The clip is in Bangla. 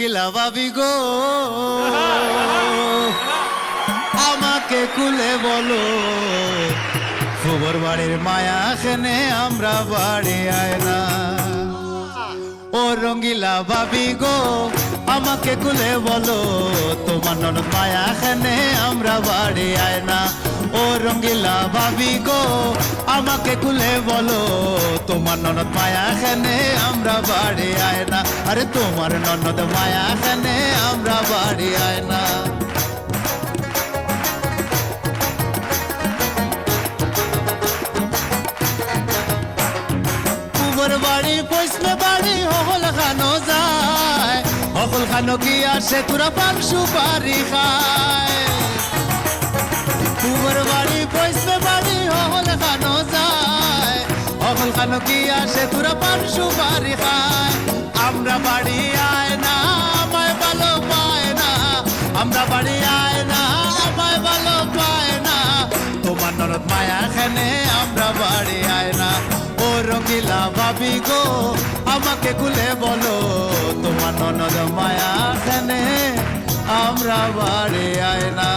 রঙ্গিলা ভাবি গো আমাকে কুলে বলো ফুবর বাড়ির মায়া খেনে আমরা বাড়ি আয় না ও রঙ্গিলা ভাবি গো আমাকে কুলে বলো তোমার ননদ মায়া খেনে আমরা বাড়ি আয় না ও রঙ্গিলা ভাবি গো আমাকে কুলে বলো তোমার ননদ মায়া খেনে আমরা বাড়ি আয় না আরে তোমার ননদ মায়া খেনে আমরা বাড়ি আয় না পুবর বাড়ি পয়সমে বাড়ি হল খানো যায় হল খানো কি আসে তোরা পান সুপারি খায় পুবর বাড়ি পয়সমে বাড়ি হল খানো যায় হল খানো কি আসে তোরা পান সুপারি খায় আমরা বাড়ি আয় না আমায় ভালো পায় না আমরা বাড়ি আয় না আমায় ভালো পায় না তোমার ননদ মায়া খেনে আমরা বাড়ি আয় না ও রঙ্গিলা ভাবি গো আমাকে কুলে বলো তোমার ননদ মায়া খেনে আমরা বাড়ি আয় না